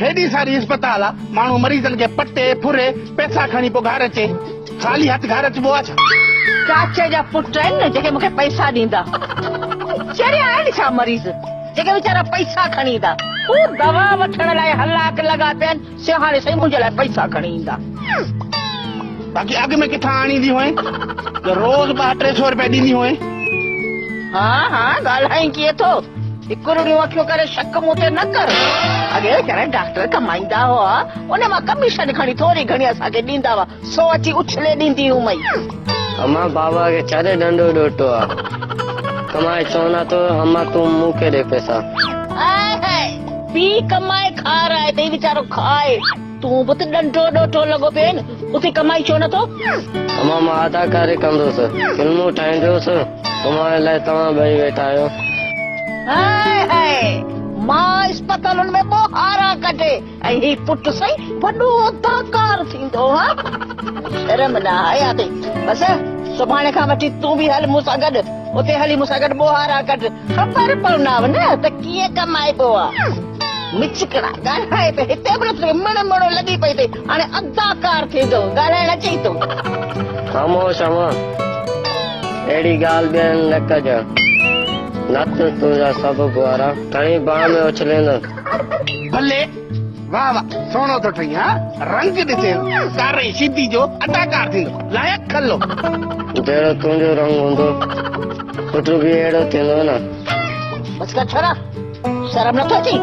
Heidi सारी अस्पताल आ मानू मरीजन के पट्टे फुरे पैसा खणी पो घर अचे खाली हाथ घर अचबो आ चाचे जा पुट आहिनि न जेके मूंखे पैसा ॾींदा चरिया आहिनि छा मरीज जेके वीचारा पैसा खणी ईंदा हू दवा वठण लाइ हलाक लॻा पिया आहिनि से हाणे साईं मुंहिंजे लाइ पैसा खणी ईंदा बाक़ी अॻु में किथां आणींदी हुए त रोज़ 200-300 रुपया ॾींदी हुए हा हा ॻाल्हाई कीअं थो हिकु ॾींहुं अखियूं करे शक मूं ते न कर अॻे वीचारा डॉक्टर कमाईंदा हुआ उन मां कमीशन खणी थोरी घणी असांखे ॾींदा हुआ सो अची उछले ॾींदी हूं मई अम्मा बाबा के चारे डंडो डोटो आ कमाए सोना तो अम्मा तू मुंह के दे पैसा पी कमाए खा रहा है ते वीचारो खाए तू बुत डंडो डोटो लगो पेन उते कमाई छो न तो अम्मा मां आधा कार्य कंदो से फिल्मू ठाइंदो से कमाए लाए तव्हां ॿई वेठा आहियो मां अस्पतालुनि में बोहारा कढे ऐं ही पुट सही वॾो अदाकार थींदो हा शर्म न आहे यादे बस सुभाणे खां वठी तूं बि हल मूंसां गॾु उते हली मूंसां गॾु बोहारा कढ ख़बर पवंदव न त कीअं कमाइबो आहे मिचकड़ा ॻाल्हाए पे हिते बि मण मणो लॻी पई अथई हाणे अदाकार थींदो ॻाल्हाइण अचई थो ख़ामोश अम्मा अहिड़ी ॻाल्हि ॿियनि न कजां न त तुंहिंजा सभु गुआरा खणी बाह में उछलेंदा भले वाह वाह सोनो तो ठही हा रंग ॾिसे कारे सिधी जो अदाकार थींदो लायक खलो जहिड़ो तुंहिंजो रंग हूंदो पुट बि अहिड़ो थींदो न बस कर छोरा शर्म नथो अचे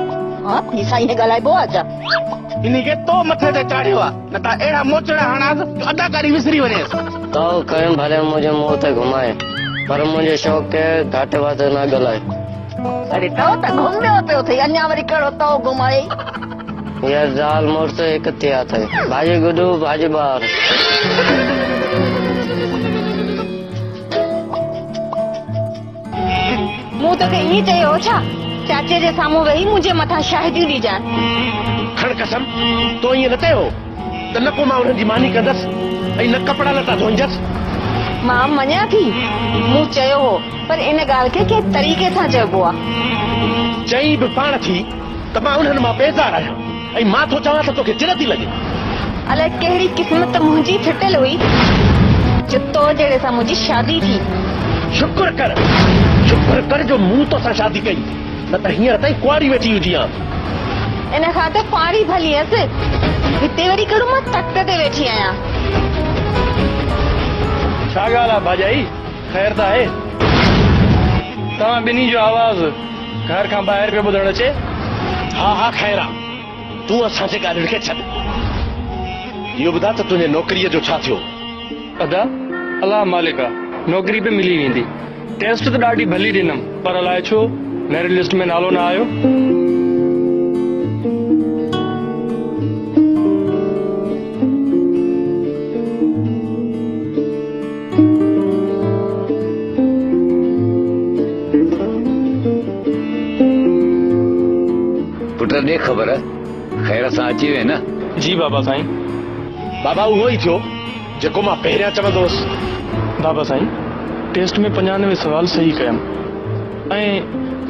हा पीसा ईअं ॻाल्हाइबो आहे छा इनखे तो मथे ते चाढ़ियो आहे न त अहिड़ा मोचड़ा हणास अदाकारी विसरी वञेस तो कयूं भले मुंहिंजे मुंह ते घुमाए पर मुंहिंजे शौक़ खे घाटे वाटे न ॻाल्हाए अरे तो त घुमियो पियो अथई अञा वरी कहिड़ो तो घुमाए इहा ज़ाल मुड़ुस हिकु थिया अथई भाॼी गुॾू भाॼी ॿार मूं तोखे ईअं चयो हो छा चाचे जे साम्हूं वेही मुंहिंजे मथां शाहिदियूं ॾिजां खण कसम तो ईअं न कयो त न को मां उन्हनि जी मानी कंदसि ऐं न कपिड़ा लता धोईंदसि मां मञा थी मूं चयो हो पर इन ॻाल्हि खे कंहिं तरीक़े सां चइबो आहे चई बि पाण थी त मां उन्हनि मां बेज़ार आहियां ऐं मां थो चवां त तोखे चिड़ थी लॻे अलाए कहिड़ी क़िस्मत मुंहिंजी फिटल हुई जो तो जहिड़े सां मुंहिंजी शादी थी शुक्र कर जो मूं तोसां शादी कई न त हींअर ताईं कुआरी वेठी हुजी आ इन खां त पाड़ी भली हुयसि हिते वरी कहिड़ो मां तख़्त ते वेठी आहियां छा ॻाल्हि आहे भाॼाई ख़ैर त आहे तव्हां ॿिन्ही जो आवाज़ घर खां ॿाहिरि पियो ॿुधण अचे हा ख़ैर आहे तूं असांजे ॻाल्हियुनि खे छॾ इहो ॿुधा त तुंहिंजे नौकरीअ जो छा थियो अदा अलाह मालिक आहे नौकरी पे मिली वेंदी टेस्ट त ॾाढी भली ॾिनमि पर अलाए छो मेरिट लिस्ट में नालो न आयो पुट ॾे ख़बर ख़ैर सां अची वे न जी बाबा साईं बाबा उहो ई थियो जेको मां पहिरियां चवंदो हुउसि बाबा साईं टेस्ट में 95 सवाल सही कयमि ऐं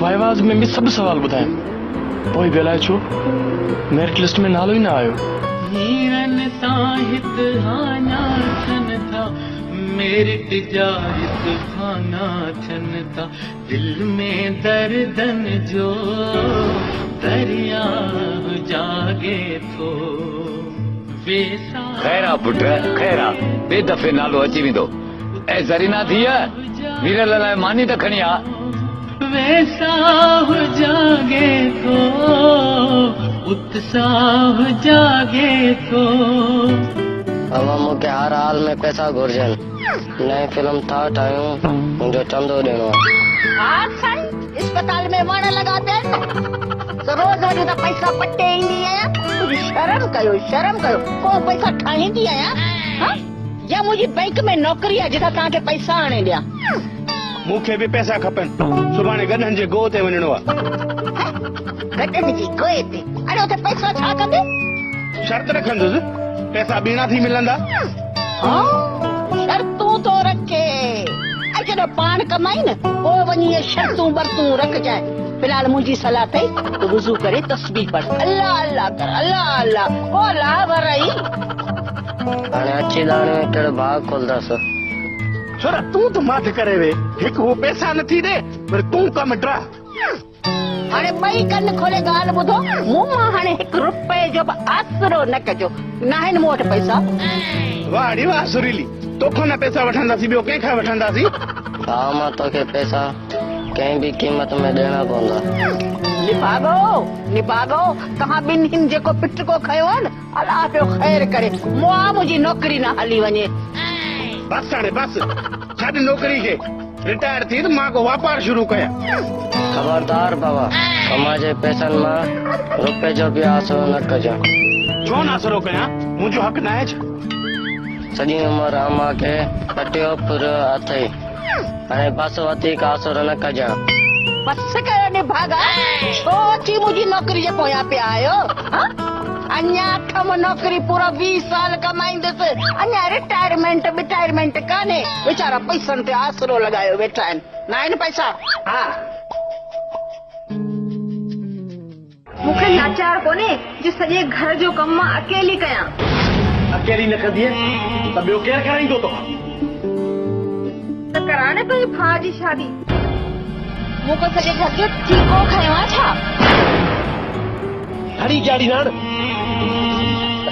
वाइवाज़ में बि सभु सवाल ॿुधायमि पोइ बि अलाए छो मेरिट लिस्ट में नालो ई न आयो हीरन साहित हाना छन था मेरिट जायत खाना छन था दिल में दर्दन जो दरिया जागे थो ख़ैर आहे पुट ख़ैर आहे ॿिए दफ़े नालो अची वेंदो ऐं ज़रीना थी वीरल लाइ मानी त खणी आ वैसाह जागे थो उत्साह जागे थो अम्मा मूंखे हर हाल में पैसा घुर्जनि नई फिल्म था ठाहियूं मुंहिंजो चंदो ॾियणो आहे अस्पताल में वण लॻा पिया रोज़ वञी त पैसा पटे ईंदी आहियां शर्म कयो को पैसा ठाहींदी आहियां या मुंहिंजी बैंक में नौकरी आहे जितां तव्हांखे पैसा आणे ॾियां मूंखे बि पैसा खपनि सुभाणे गॾनि जे गोह ते वञिणो आहे गॾनि जी गोह ते अरे उते पैसा छा कंदे शर्त रखंदुसि पैसा बीणा थी मिलंदा शर्तूं तो रखे जॾहिं पाण कमाई न पोइ वञी शर्तूं बर्तूं रखजांइ फिलहाल मुझी सलाह थई तो वुजू करे तस्बीह पढ़ अल्लाह अल्लाह कर अल्लाह अल्लाह बोला भरई हाणे अची दाणे में कहिड़ो भाग खोलंदसि छोरा तू तो माथे करे वे हिकु वो पैसा नथी दे पर तू कम ड्रा हाणे ॿई कन खोले ॻाल्हि ॿुधो मूं मां हाणे 1 रुपए जो बि आसरो न कजो न आहिनि मूं वटि पैसा वाह डी वाह सुरीली तोखो न पैसा वठंदासीं ॿियो कंहिंखां वठंदासीं भाउ मां तोखे पैसा कंहिं बि क़ीमत में ॾियणा पवंदा निभागो तव्हां ॿिन्हिनि जेको पिट को खयो आहे न अलाह पियो ख़ैर करे मुंहिंजी नौकरी न हली वञे बस हाणे बस छॾ नौकरी खे रिटायर थी त मां को वापार शुरू कयां खबरदार बाबा कमाए पैसनि मां रुपए जो बि आसरो न कजां छो न आसरो कयां मुंहिंजो हक़ न आहे छा सॼी उमिरि अम्मा खे पटियो पुरियो अथई हाणे बस वधीक आसरो न कजां बस कयो निभागा छो अची मुंहिंजी नौकरी जे पोयां पिया आहियो अञा कम नौकरी पूरा 20 साल कमाईंदसि अञा रिटायरमेंट कान्हे वीचारा पैसनि ते आसरो लॻायो वेठा आहिनि न आहिनि पैसा हा मूंखे लाचार कोन्हे जो सॼे घर जो कमु मां अकेली कयां अकेली न कंदीअ त ॿियो केरु कराईंदो तो त कराइण पंहिंजे भाउ जी शादी मूं को सॼे घर जो ठीको खयो आहे छा हरी जाड़ी नाड़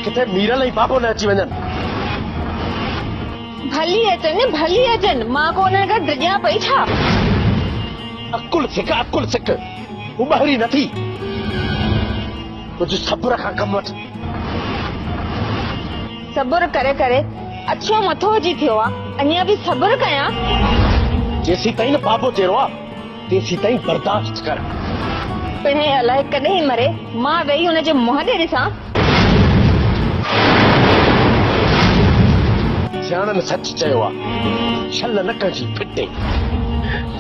किथे मीरल ऐं बाबो न अची वञनि भली अचनि मां को उन्हनि खां डिॼां पई छा अकुल सिक उॿारी नथी कुझु सब्र खां कमु वठ सब्र करे करे अछो मथो अची थियो आहे अञा बि सब्र कयां जेसी ताईं न बाबो चेरो आहे तेसी ताईं बर्दाश्त कर पिणे अलाए कॾहिं मरे मां वेही हुनजे मुंहं ॾे ॾिसां सियाणनि सच चयो आहे छल न कजी फिटे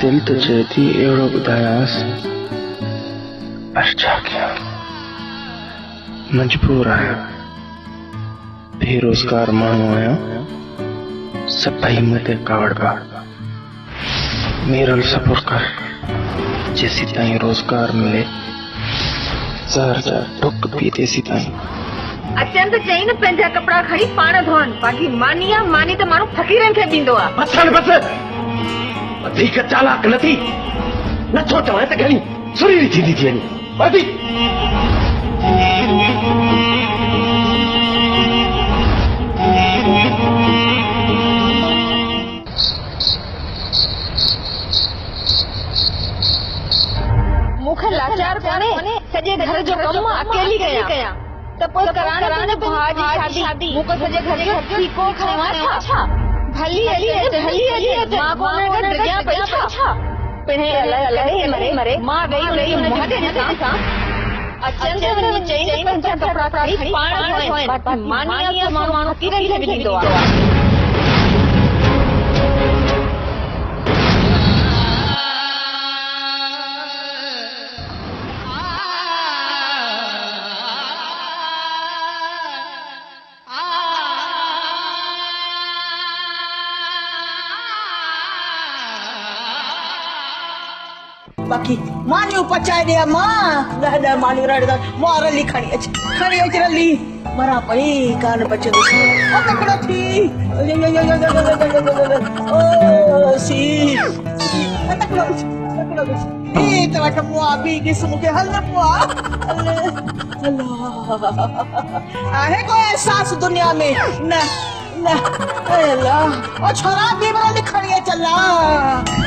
दिल तो चए थी अहिड़ो ॿुधायांसि पर छा कयां मजबूर आहियां बेरोज़गार माण्हू आहियां सभई मूं ते कावड़बा मीरल सबुर कर जेसी ताईं रोज़गार मिले ज़हर जा ढुक पी तेसी ताईं अचनि त चई न पंहिंजा कपिड़ा खणी पाण धोअनि बाक़ी मानी त माण्हू फ़क़ीरनि खे ॾींदो आहे बस वधीक चालाक नथी नथो चवां त घणी सुरीली थींदी थी वञे मूंखे लाचार कोन्हे सॼे घर जो कमु मां अकेली कयां त पोइ कराइण भाउ जी शादी मूं को सॼे घर जो ठीको खयो आहे छा भली अचनि मां को उन्हनि खां डिॼां पई छा पिणे अलाए मरे मां वेही मुंहं ॾे ॾिसां अचनि त वञी चई पंहिंजा कपिड़ा खणी पाण धोअनि मानी त माण्हू फ़क़ीरनि खे बि ॾींदो आहे बाकी मानियूं पचाए ॾे मां 10 मानियूं रड़दा मां रली खणी अच रली मरा पई कान बचंदो ओ तकड़ो थी ओ सी तकड़ो ए तो वट मुआ बि किस मुके हल मुआ अल्लाह आहे कोई एहसास दुनिया में न अल्लाह ओ छोरा भी बड़ा लिखणी चला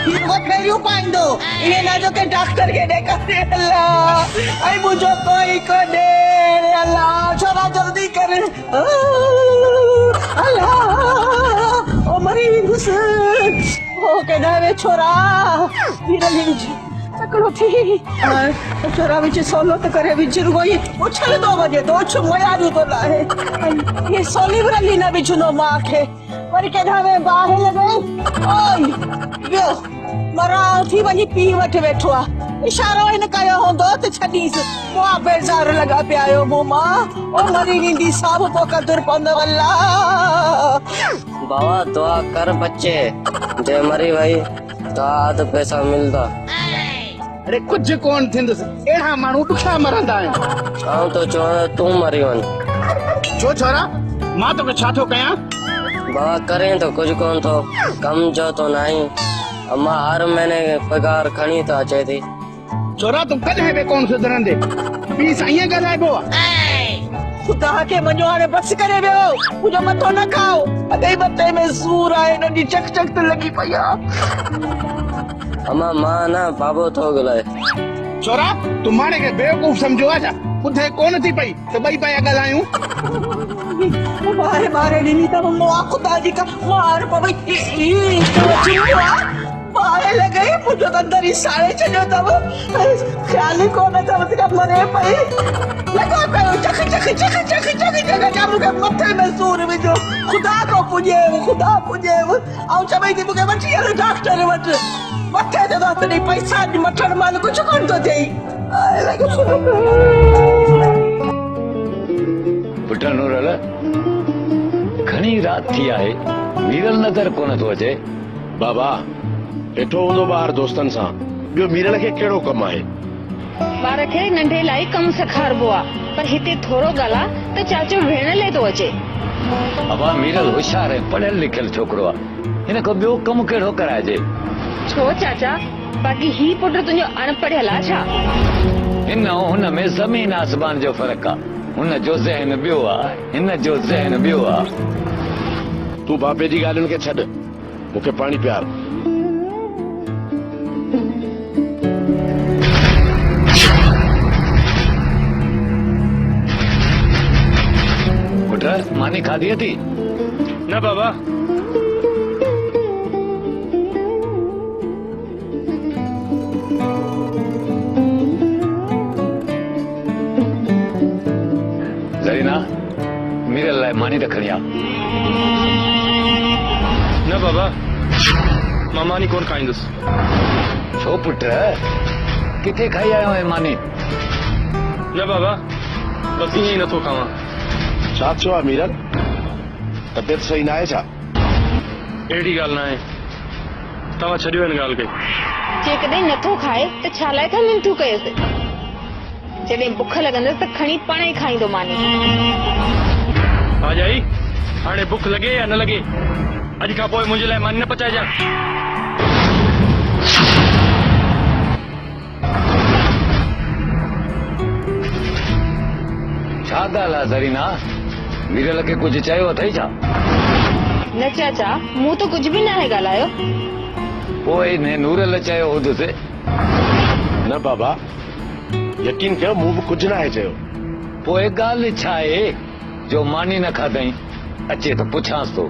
ये वो फेरियो पाइंदो ये ना जो के डॉक्टर के देखा दे अल्लाह आई मुझे कोई को दे अल्लाह छोरा जल्दी कर अल्लाह ओ मरीज ओ के दावे छोरा फिर लिंज तकड़ो थी छोरा विच सोलो त करे विच रुगोई उछल दो वजे तो छु मोया जो तो लाए ये सोली बरली ना बिचनो मां के पर के धावे बाहे लगे ओय यो मरा थी वनी पी वठ बैठो आ इशारो इन कयो होंदो त छडीस मुआ बेजार लगा पे आयो मोमा ओ मरी विंदी सब तो कदर पंद वल्ला बाबा दुआ कर बच्चे जे मरी भाई तो आध पैसा मिलता अरे कुछ कोन थिंदुसि एड़ा माण्हू ॾुखिया मरंदा आहिनि आऊं तो चवां तूं मरी वञ छो छोरा मां तोखे छा थो कयां बाबा करें तो कुछ कोन थो कम जो तो नहीं अम्मा हर महीने पगार खणी तो अचे थी छोरा तूं कॾहिं बि कोन सुधरंदे पी सां ईअं ॻाल्हाइबो आहे खुदा के मञो हाणे बस करे वियो मुंहिंजो मथो न खाओ अॻे मथे में सूर आहे नंढी चक चक त लॻी पई आहे अम्मा मां ना बाबो थो ॻाल्हाए छोरा तूं माणे खे बेवकूफ़ सम्झो आहे छा ॿुधे कोन थी पई त ॿई पिया ॻाल्हायूं मारे मारे ॾिनी अथव मां खुदा जी का मार पवई मारे लॻे मुंहिंजो त अंदर ई साड़े छॾियो अथव ख़्याल ई कोन अथव त मरे पई लॻो पियो चख चख चख चख चख चख जा मूंखे मथे में सूर विझो खुदा को पुॼेव ऐं चवई थी मूंखे वठी हलो डॉक्टर वटि मथे ते तॾहिं पैसा मठण महिल कुझु कोन थो थिए पुट नूरल घणी रात थी आहे मीरल नज़र कोन थो अचे बाबा ॾिठो हूंदो ॿार दोस्तनि सां ॿियो मीरल खे कहिड़ो कमु आहे ॿार खे नंढे लाइ कमु सेखारिबो आहे पर हिते थोरो ॻाल्हि आहे त चाचो भेण लाइ थो अचे अबा मीरल होशियार ऐं पढ़ियल लिखियल छोकिरो आहे हिन खां ॿियो कमु कहिड़ो कराइजे छो चाचा बाक़ी ही पुट तुंहिंजो अनपढ़ियल आहे छा हिन ऐं हुन में ज़मीन आसमान जो फ़र्क़ु आहे हुन जो ज़हन ॿियो आहे हिन जो ज़हन ॿियो आहे तूं बाबे जी ॻाल्हियुनि खे छॾ मूंखे पाणी पियार पुट मानी खाधी थी न बाबा ज़रीना मीरल लाइ मानी रखणी आहे न बाबा मां मानी कोन खाईंदुसि छो पुट किथे खाई आयो आहे मानी न बाबा बस ईअं ई नथो खावां छा थियो आहे मीरल तबियत सही न आहे छा अहिड़ी ॻाल्हि न आहे तव्हां छॾियो हिन ॻाल्हि खे जेकॾहिं नथो खाए त छा लाइ था मिंथू कयोसि जॾहिं बुख लॻंदसि त खणी पाण ई खाईंदो मानी हा जाई हाणे बुख लॻे या न लॻे अॼु खां पोइ मुंहिंजे लाइ मानी न पचाइजां छा ॻाल्हि आहे ज़रीना मीरल खे कुझु चयो अथई छा न चाचा मूं त कुझु बि न आहे ॻाल्हायो पोइ हिन नूरल चयो हूंदुसि न बाबा यकीन कयो मूं बि कुझु न आहे चयो पोइ ॻाल्हि छा आहे जो मानी न खाधई अचे त पुछांसि थो